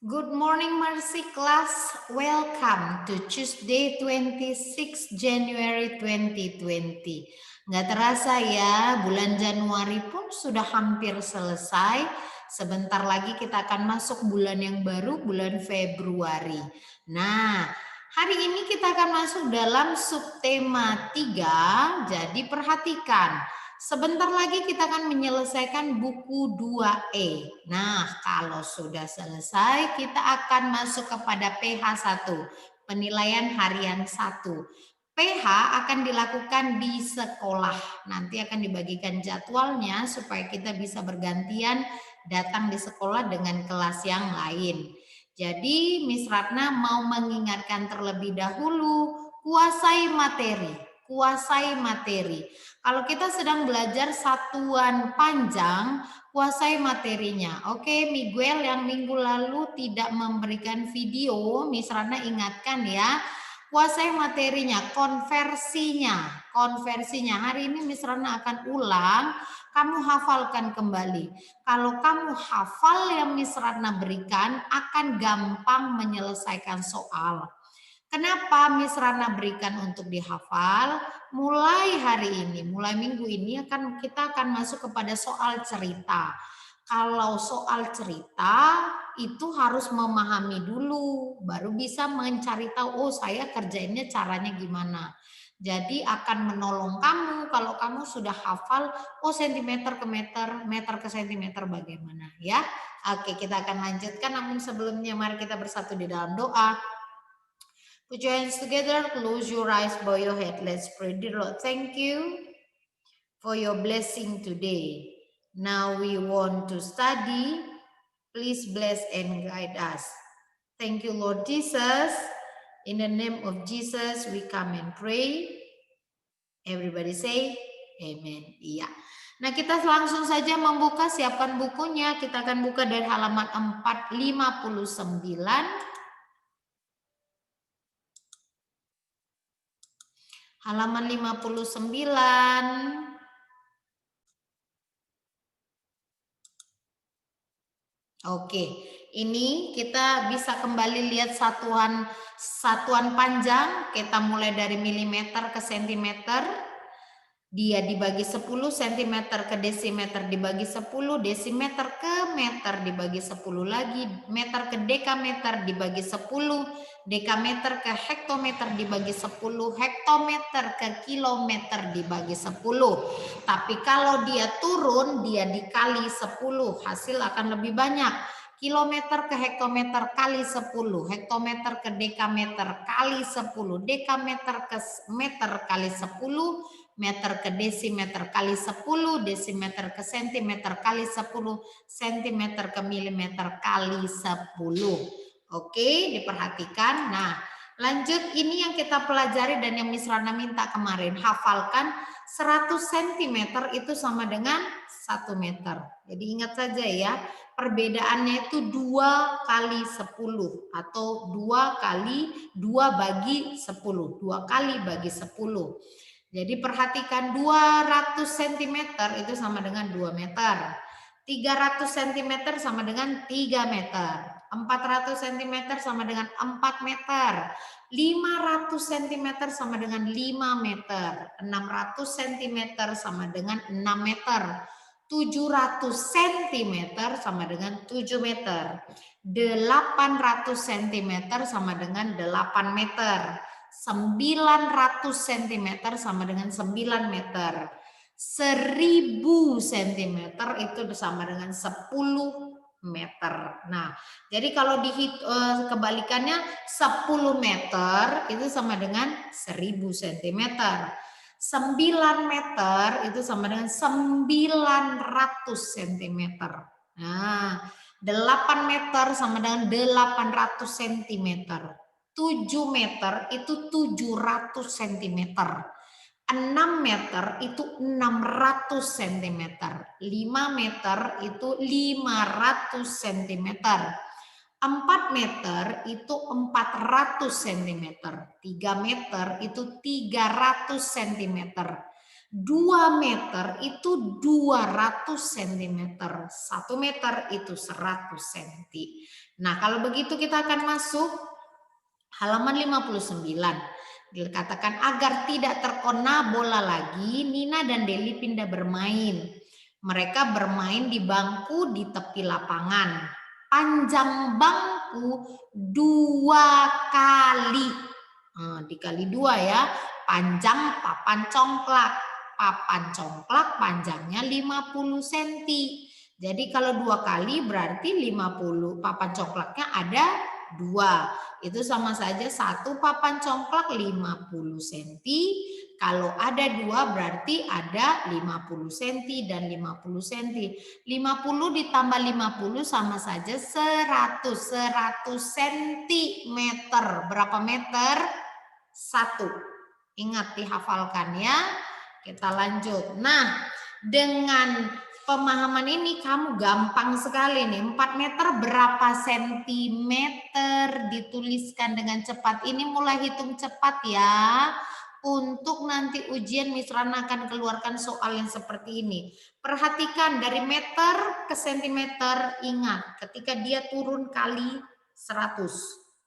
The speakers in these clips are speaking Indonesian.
Good morning, Mercy class. Welcome to Tuesday 26 January 2020. Nggak terasa ya, bulan Januari pun sudah hampir selesai. Sebentar lagi kita akan masuk bulan yang baru, bulan Februari. Nah, hari ini kita akan masuk dalam subtema 3, jadi perhatikan. Sebentar lagi kita akan menyelesaikan buku 2E. Nah, kalau sudah selesai, kita akan masuk kepada PH 1, penilaian harian 1. PH akan dilakukan di sekolah. Nanti akan dibagikan jadwalnya supaya kita bisa bergantian datang di sekolah dengan kelas yang lain. Jadi, Miss Ratna mau mengingatkan terlebih dahulu, kuasai materi. Kuasai materi. Kalau kita sedang belajar satuan panjang, kuasai materinya. Oke, Miguel yang minggu lalu tidak memberikan video, Miss Rana ingatkan ya. Kuasai materinya, konversinya. Hari ini Miss Rana akan ulang, kamu hafalkan kembali. Kalau kamu hafal yang Miss Rana berikan, akan gampang menyelesaikan soal. Kenapa Miss Rana berikan untuk dihafal? Mulai hari ini, mulai minggu ini kita akan masuk kepada soal cerita. Kalau soal cerita itu harus memahami dulu, baru bisa mencari tahu, oh saya kerjainnya caranya gimana. Jadi akan menolong kamu kalau kamu sudah hafal, oh sentimeter ke meter, meter ke sentimeter bagaimana ya. Oke, kita akan lanjutkan, namun sebelumnya mari kita bersatu di dalam doa. Put your hands together, close your eyes, bow your head. Let's pray. Dear Lord, thank you for your blessing today. Now we want to study. Please bless and guide us. Thank you, Lord Jesus. In the name of Jesus, we come and pray. Everybody say amen. Iya. Nah, kita langsung saja membuka, siapkan bukunya. Kita akan buka dari halaman 459. Halaman 59. Oke, ini kita bisa kembali lihat satuan panjang. Kita mulai dari milimeter ke sentimeter. Dia dibagi 10, cm ke desimeter dibagi 10, desimeter ke meter dibagi 10 lagi, meter ke dekameter dibagi 10, dekameter ke hektometer dibagi 10, hektometer ke kilometer dibagi 10. Tapi kalau dia turun, dia dikali 10, hasil akan lebih banyak. Kilometer ke hektometer kali 10, hektometer ke dekameter kali 10, dekameter ke meter kali 10, meter ke desimeter kali 10, desimeter ke sentimeter kali 10, sentimeter ke milimeter kali 10. Oke, diperhatikan. Nah, lanjut, ini yang kita pelajari dan yang Miss Rana minta kemarin, hafalkan 100 cm itu sama dengan 1 meter. Jadi ingat saja ya, perbedaannya itu 2 kali 10 atau 2 kali 2 bagi 10, 2 kali bagi 10. Jadi perhatikan 200 cm itu sama dengan 2 meter. 300 cm sama dengan 3 meter. 400 cm sama dengan 4 meter. 500 cm sama dengan 5 meter. 600 cm sama dengan 6 meter. 700 cm sama dengan 7 meter. 800 cm sama dengan 8 meter. 900 cm sama dengan 9 meter. 1000 cm itu sama dengan 10 meter. Nah, jadi kalau kebalikannya 10 meter itu sama dengan 1000 cm. 9 meter itu sama dengan 900 cm. Nah, 8 meter sama dengan 800 cm. 7 meter itu 700 cm. 6 meter itu 600 cm. 5 meter itu 500 cm. 4 meter itu 400 cm. 3 meter itu 300 cm. 2 meter itu 200 cm. 1 meter itu 100 cm. Nah, kalau begitu kita akan masuk halaman 59. Dikatakan agar tidak terkena bola lagi, Nina dan Deli pindah bermain. Mereka bermain di bangku di tepi lapangan. Panjang bangku 2 kali. Nah, dikali 2 ya. Panjang papan congklak. Papan congklak panjangnya 50 cm. Jadi kalau 2 kali berarti 50. Papan congklaknya ada 2. Itu sama saja 1 papan congklak 50 cm. Kalau ada 2 berarti ada 50 cm dan 50 cm. 50 ditambah 50 sama saja 100. 100 cm. Berapa meter? 1. Ingat dihafalkan ya. Kita lanjut. Nah, dengan pemahaman ini kamu gampang sekali nih. 4 meter berapa sentimeter, dituliskan dengan cepat. Ini mulai hitung cepat ya. Untuk nanti ujian Miss Rana akan keluarkan soal yang seperti ini. Perhatikan dari meter ke sentimeter. Ingat ketika dia turun kali 100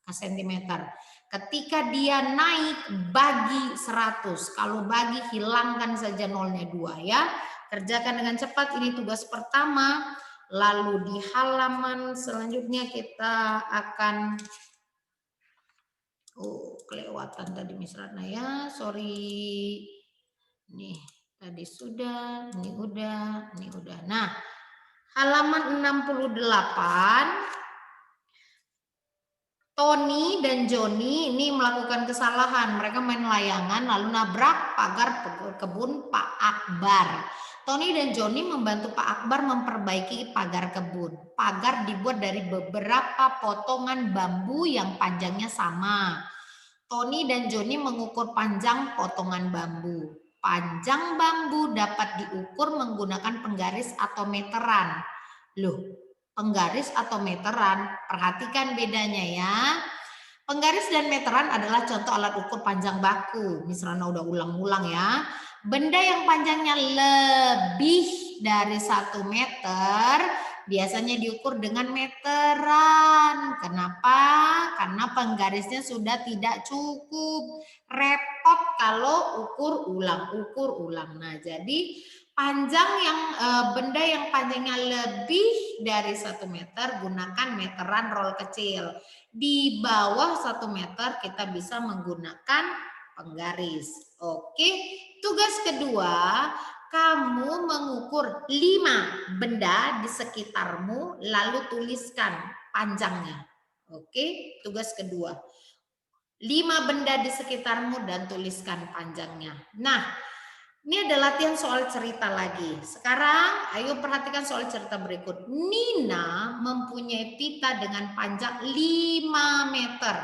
ke sentimeter. Ketika dia naik bagi 100. Kalau bagi hilangkan saja nolnya 2 ya. Kerjakan dengan cepat, ini tugas pertama. Lalu di halaman selanjutnya kita akan kelewatan tadi Miss Ratna ya, sorry. Nih, tadi sudah, ini udah. Nah, halaman 68. Tony dan Joni ini melakukan kesalahan. Mereka main layangan lalu nabrak pagar kebun Pak Akbar. Tony dan Joni membantu Pak Akbar memperbaiki pagar kebun. Pagar dibuat dari beberapa potongan bambu yang panjangnya sama. Tony dan Joni mengukur panjang potongan bambu. Panjang bambu dapat diukur menggunakan penggaris atau meteran. Loh, penggaris atau meteran, perhatikan bedanya ya. Penggaris dan meteran adalah contoh alat ukur panjang baku. Miss Rana udah ulang-ulang ya. Benda yang panjangnya lebih dari 1 meter biasanya diukur dengan meteran. Kenapa? Karena penggarisnya sudah tidak cukup. Repot kalau ukur ulang. Nah, jadi panjang yang benda yang panjangnya lebih dari 1 meter gunakan meteran roll kecil. Di bawah 1 meter kita bisa menggunakan penggaris. Oke, tugas kedua, kamu mengukur 5 benda di sekitarmu lalu tuliskan panjangnya. Oke, tugas kedua. 5 benda di sekitarmu dan tuliskan panjangnya. Nah, ini ada latihan soal cerita lagi. Sekarang ayo perhatikan soal cerita berikut. Nina mempunyai pita dengan panjang 5 meter.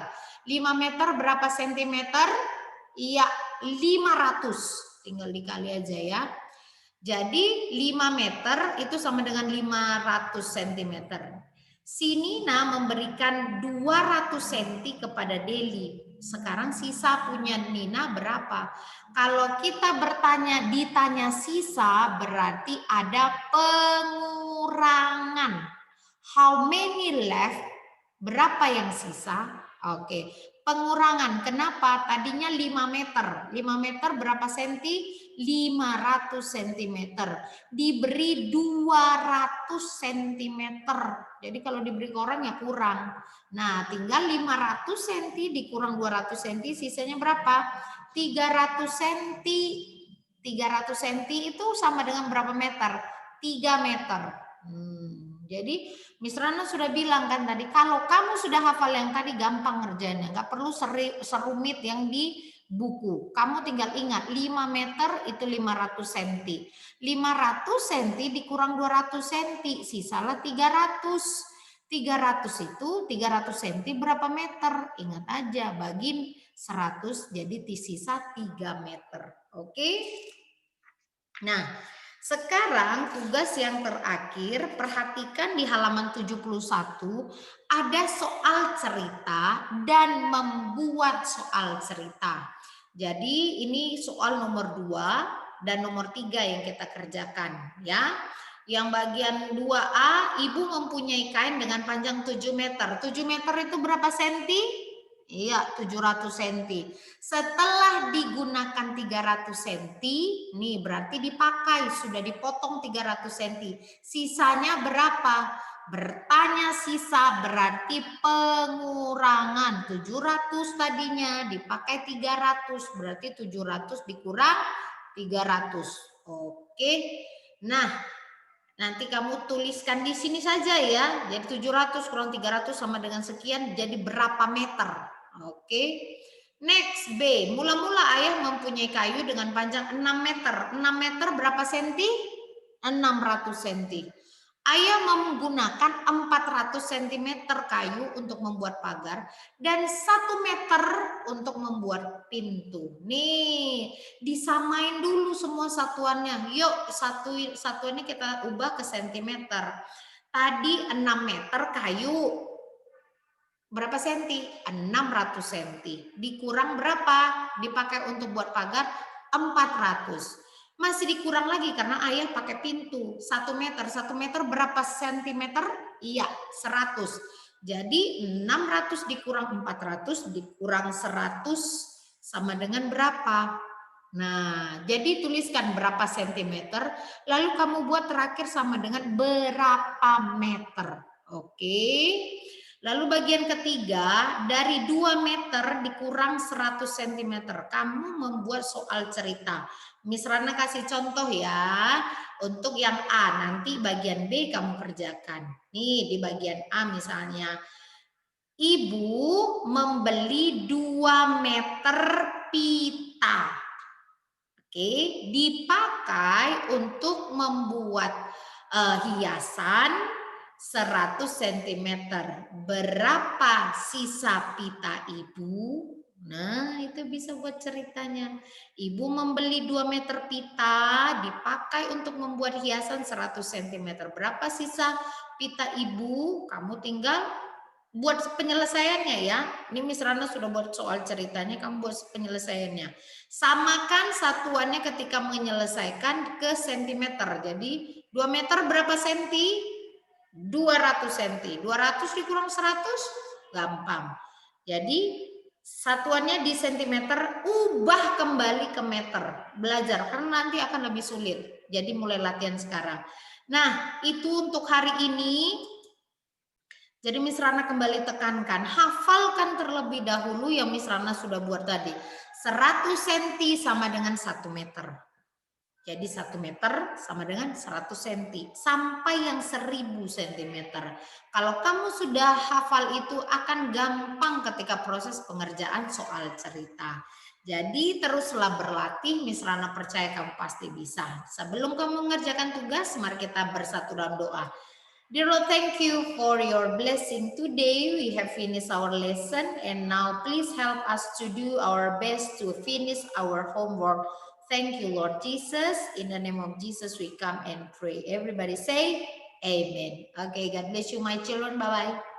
5 meter berapa sentimeter? Iya, 500. Tinggal dikali aja ya. Jadi 5 meter itu sama dengan 500 cm. Si Nina memberikan 200 cm kepada Deli. Sekarang sisa punya Nina berapa? Kalau kita ditanya sisa berarti ada pengurangan. How many left? Berapa yang sisa? Oke, pengurangan. Kenapa? Tadinya 5 meter. 5 meter berapa senti? 500 cm. Diberi 200 cm. Jadi kalau diberi ke orang ya kurang. Nah, tinggal 500 cm dikurang 200 cm, sisanya berapa? 300 cm. 300 cm itu sama dengan berapa meter? 3 meter. Jadi Miss Rana sudah bilang kan tadi, kalau kamu sudah hafal yang tadi gampang ngerjainnya, nggak perlu serumit yang di buku. Kamu tinggal ingat 5 meter itu 500 cm. 500 cm dikurang 200 cm, sisalah 300. 300 itu 300 cm berapa meter? Ingat aja bagi 100 jadi sisa 3 meter. Oke? Nah, sekarang tugas yang terakhir, perhatikan di halaman 71 ada soal cerita dan membuat soal cerita. Jadi ini soal nomor 2 dan nomor 3 yang kita kerjakan ya. Yang bagian 2A, ibu mempunyai kain dengan panjang 7 meter. 7 meter itu berapa senti? Iya, 700 senti. Setelah digunakan 300 senti, nih berarti dipakai, sudah dipotong 300 senti. Sisanya berapa? Bertanya sisa berarti pengurangan. 700 tadinya dipakai 300, berarti 700 dikurang 300. Oke. Nah, nanti kamu tuliskan di sini saja ya. Jadi 700 kurang 300 sama dengan sekian, jadi berapa meter? Oke. Next B, mula-mula ayah mempunyai kayu dengan panjang 6 meter. 6 meter berapa senti? 600 senti. Ayah menggunakan 400 cm kayu untuk membuat pagar dan 1 meter untuk membuat pintu. Nih, disamain dulu semua satuannya. Yuk, satuannya kita ubah ke sentimeter. Tadi 6 meter kayu. Berapa senti? 600 senti. Dikurang berapa? Dipakai untuk buat pagar 400. Masih dikurang lagi karena ayah pakai pintu 1 meter. 1 meter berapa sentimeter? Iya, 100. Jadi 600 dikurang 400 dikurang 100 sama dengan berapa? Nah, jadi tuliskan berapa sentimeter, lalu kamu buat terakhir sama dengan berapa meter. Oke. Lalu bagian ketiga, dari 2 meter dikurang 100 cm. Kamu membuat soal cerita. Miss Rana kasih contoh ya. Untuk yang A, nanti bagian B kamu kerjakan. Nih, di bagian A misalnya. Ibu membeli 2 meter pita. Oke, dipakai untuk membuat hiasan 100 cm. Berapa sisa pita ibu? Nah, itu bisa buat ceritanya. Ibu membeli 2 meter pita, dipakai untuk membuat hiasan 100 cm. Berapa sisa pita ibu? Kamu tinggal buat penyelesaiannya ya. Ini Miss Rana sudah buat soal ceritanya, kamu buat penyelesaiannya. Samakan satuannya ketika menyelesaikan ke sentimeter. Jadi 2 meter berapa senti? 200 cm. 200 dikurang 100 gampang. Jadi satuannya di sentimeter, ubah kembali ke meter. Belajar karena nanti akan lebih sulit. Jadi mulai latihan sekarang. Nah, itu untuk hari ini. Jadi Miss Rana kembali tekankan, hafalkan terlebih dahulu yang Miss Rana sudah buat tadi. 100 cm sama dengan 1 meter. Jadi 1 meter sama dengan 100 cm sampai yang 1000 cm. Kalau kamu sudah hafal itu akan gampang ketika proses pengerjaan soal cerita. Jadi teruslah berlatih, Miss Rana percaya kamu pasti bisa. Sebelum kamu mengerjakan tugas, mari kita bersatu dalam doa. Dear Lord, thank you for your blessing. Today we have finished our lesson and now please help us to do our best to finish our homework. Thank you, Lord Jesus. In the name of Jesus, we come and pray. Everybody say amen. Okay, God bless you, my children. Bye-bye.